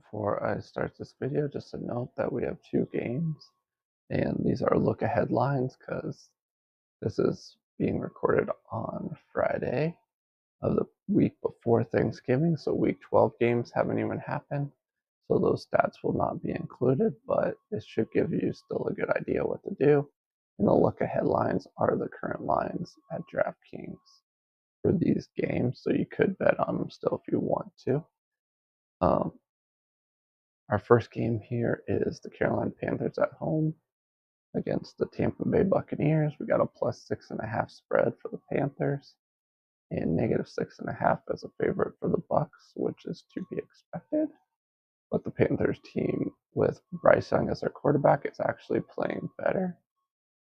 Before I start this video, just a note that we have two games, and these are look ahead lines because this is being recorded on Friday of the week before Thanksgiving, so week 12 games haven't even happened, so those stats will not be included, but it should give you still a good idea what to do. And the look ahead lines are the current lines at DraftKings for these games, so you could bet on them still if you want to. Our first game here is the Carolina Panthers at home against the Tampa Bay Buccaneers. We got a +6.5 spread for the Panthers and -6.5 as a favorite for the Bucs, which is to be expected. But the Panthers team with Bryce Young as their quarterback is actually playing better.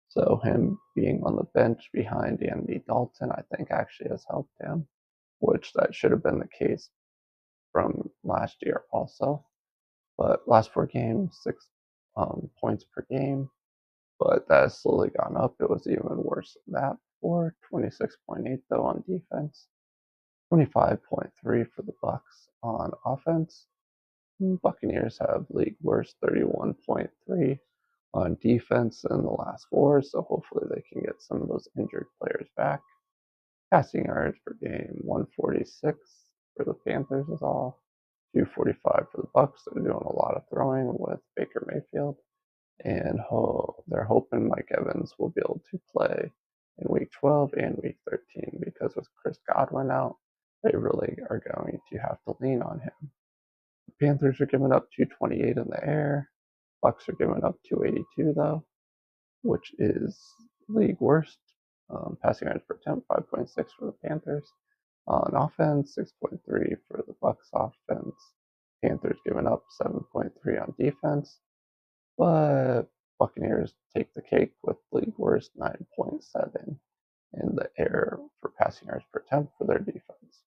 So him being on the bench behind Andy Dalton, I think actually has helped him, which that should have been the case from last year also. But last 4 games, 6 points per game, but that has slowly gone up. It was even worse than that before. 26.8 though on defense, 25.3 for the Bucs on offense. Buccaneers have league worst 31.3 on defense in the last 4, so hopefully they can get some of those injured players back. Passing yards per game, 146 for the Panthers is all. 245 for the Bucs. They're doing a lot of throwing with Baker Mayfield, and they're hoping Mike Evans will be able to play in Week 12 and Week 13 because with Chris Godwin out, they really are going to have to lean on him. The Panthers are giving up 228 in the air. Bucs are giving up 282 though, which is league worst. Passing yards per attempt 5.6 for the Panthers. On offense, 6.3 for the Bucs offense. Panthers giving up 7.3 on defense, but Buccaneers take the cake with league worst 9.7 in the air for passing yards per attempt for their defense.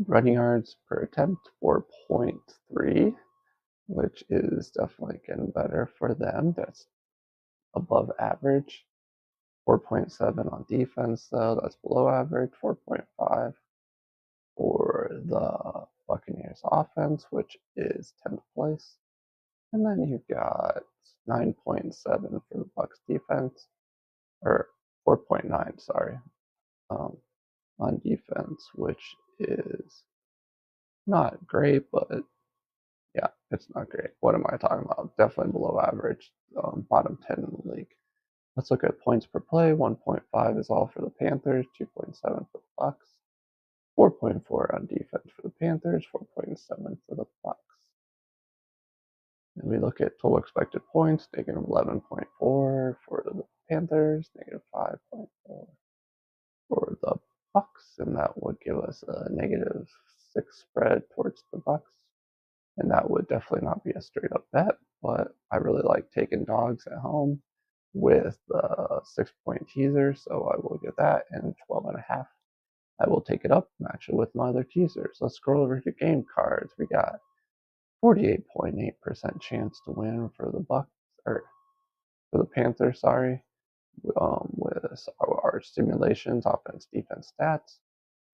Running yards per attempt 4.3, which is definitely getting better for them. That's above average. 4.7 on defense, though, that's below average. 4.5 for the Buccaneers offense, which is 10th place. And then you've got 9.7 for the Bucs defense, or 4.9, sorry, on defense, which is not great, but yeah, it's not great. What am I talking about? Definitely below average, bottom 10 in the league. Let's look at points per play. 1.5 is all for the Panthers, 2.7 for the Bucs, 4.4 on defense for the Panthers, 4.7 for the Bucs. And we look at total expected points, -11.4 for the Panthers, -5.4 for the Bucs, and that would give us a -6 spread towards the Bucs. And that would definitely not be a straight up bet, but I really like taking dogs at home with the 6-point teaser, so I will get that, and 12.5. I will take it up, match it with my other teasers. Let's scroll over to game cards. We got 48.8% chance to win for the Bucs, or for the Panthers, sorry. With our simulations, offense, defense stats,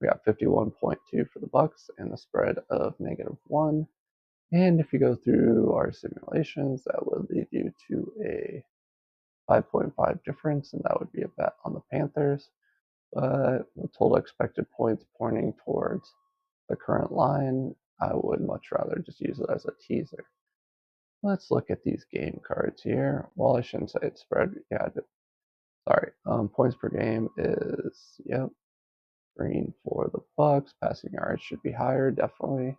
we got 51.2 for the Bucs and a spread of -1. And if you go through our simulations, that would lead you to a 5.5 difference, and that would be a bet on the Panthers. But with total expected points pointing towards the current line, I would much rather just use it as a teaser. Let's look at these game cards here. Well, I shouldn't say it's spread. Yeah, sorry. Points per game is, yep, green for the Bucs. Passing yards should be higher, definitely.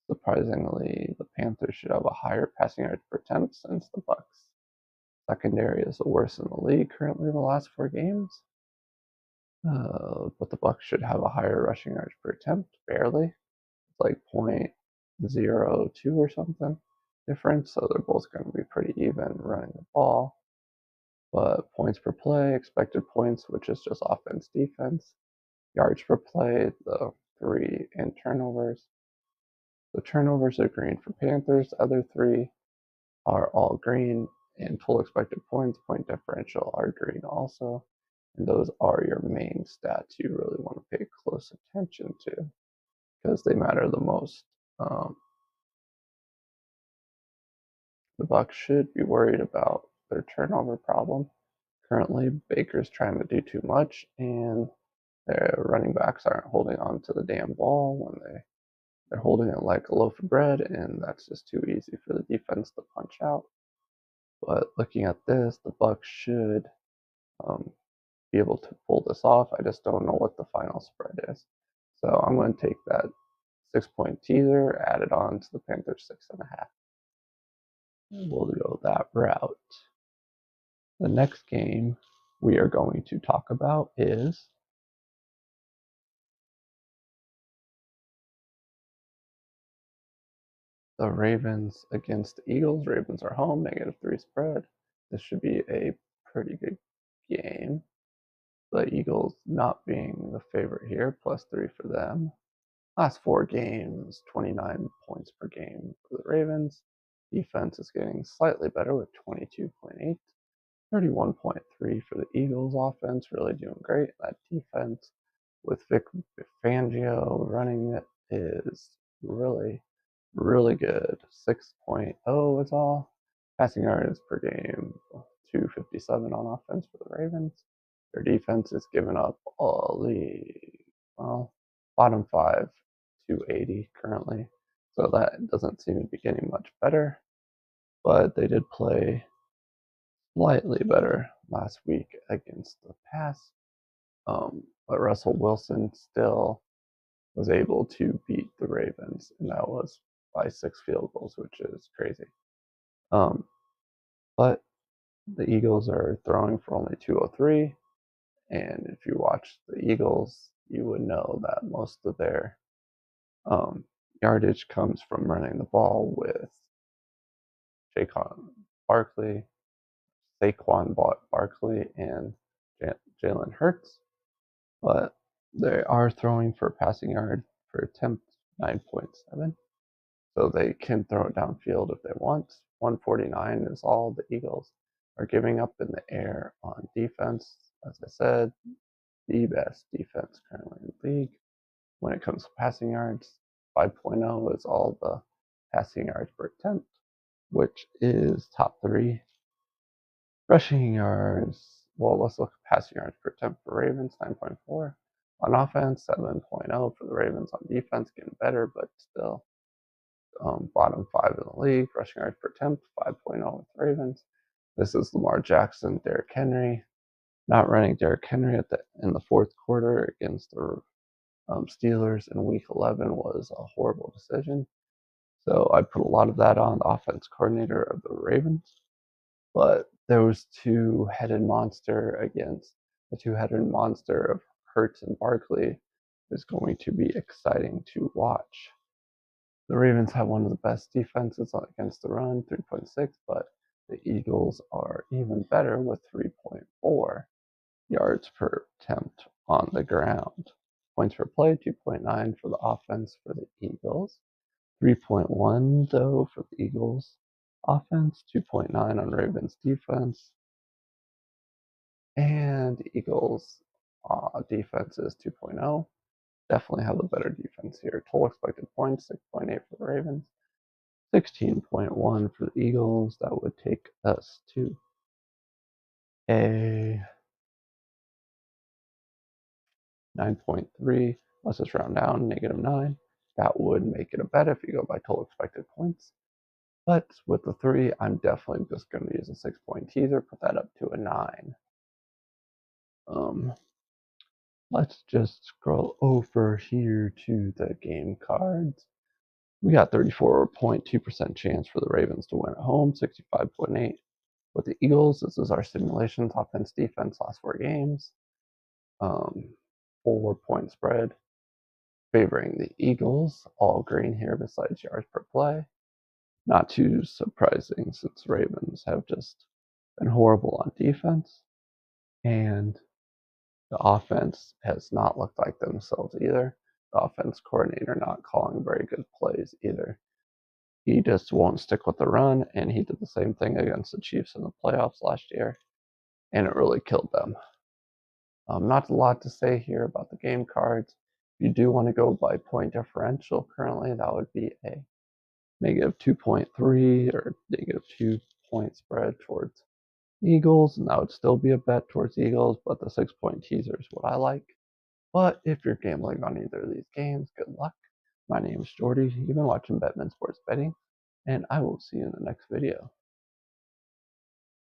Surprisingly, the Panthers should have a higher passing yards per attempt since the Bucs secondary is the worst in the league currently in the last 4 games. But the Bucs should have a higher rushing yards per attempt, barely. It's like 0.02 or something difference, so they're both going to be pretty even running the ball. But points per play, expected points, which is just offense, defense, yards per play, the 3, and turnovers. The turnovers are green for Panthers, the other 3 are all green, and total expected points, point differential are green also. And those are your main stats you really want to pay close attention to because they matter the most Um, the Bucs should be worried about their turnover problem. Currently, Baker's trying to do too much, and their running backs aren't holding on to the damn ball when they're holding it like a loaf of bread, and that's just too easy for the defense to punch out. But looking at this, the Bucs should um, be able to pull this off. I just don't know what the final spread is. So I'm going to take that 6-point teaser, add it on to the Panthers 6.5. We'll go that route. The next game we are going to talk about is the Ravens against the Eagles. Ravens are home, -3 spread. This should be a pretty good game. The Eagles not being the favorite here, +3 for them. Last 4 games, 29 points per game for the Ravens. Defense is getting slightly better with 22.8. 31.3 for the Eagles offense, really doing great. That defense with Vic Fangio running it is really, really good. 6.0 is all. Passing yards per game, 257 on offense for the Ravens. Their defense is giving up well, bottom 5, 280 currently. So that doesn't seem to be getting much better. But they did play slightly better last week against the pass. But Russell Wilson still was able to beat the Ravens, and that was by 6 field goals, which is crazy. But the Eagles are throwing for only 203, and if you watch the Eagles, you would know that most of their yardage comes from running the ball with Saquon Barkley, and Jalen Hurts. But they are throwing for passing yard per attempt 9.7. So they can throw it downfield if they want. 149 is all the Eagles are giving up in the air on defense. As I said, the best defense currently in the league. When it comes to passing yards, 5.0 is all the passing yards per attempt, which is top 3. Rushing yards, well, let's look at passing yards per attempt for Ravens, 9.4. On offense, 7.0 for the Ravens. On defense, getting better, but still bottom 5 in the league. Rushing yards per attempt, 5.0 with the Ravens. This is Lamar Jackson, Derrick Henry. Not running Derrick Henry in the fourth quarter against the Steelers in Week 11 was a horrible decision. So I put a lot of that on the offense coordinator of the Ravens. But those two-headed monster against the two-headed monster of Hurts and Barkley is going to be exciting to watch. The Ravens have one of the best defenses against the run, 3.6, but the Eagles are even better with 3.4 yards per attempt on the ground. Points per play, 2.9 for the offense for the Eagles. 3.1 though for the Eagles offense, 2.9 on Ravens defense, and the Eagles defense is 2.0. Definitely have a better defense here. Total expected points, 6.8 for the Ravens, 16.1 for the Eagles. That would take us to a 9.3. Let's just round down, -9. That would make it a bet if you go by total expected points. But with the 3, I'm definitely just going to use a 6-point teaser, put that up to a 9. Let's just scroll over here to the game cards. We got 34.2% chance for the Ravens to win at home, 65.8 with the Eagles. This is our simulations, offense, defense, last 4 games. 4-point spread favoring the Eagles, all green here besides yards per play. Not too surprising since Ravens have just been horrible on defense, and the offense has not looked like themselves either. The offense coordinator not calling very good plays either. He just won't stick with the run, and he did the same thing against the Chiefs in the playoffs last year, and it really killed them. Not a lot to say here about the game cards. you do want to go by point differential currently, that would be a negative 2.3 or negative 2 point spread towards Eagles, and that would still be a bet towards Eagles, but the 6 point teaser is what I like. But if you're gambling on either of these games, good luck. My name is Jordy. You've been watching Betman Sports Betting, and I will see you in the next video.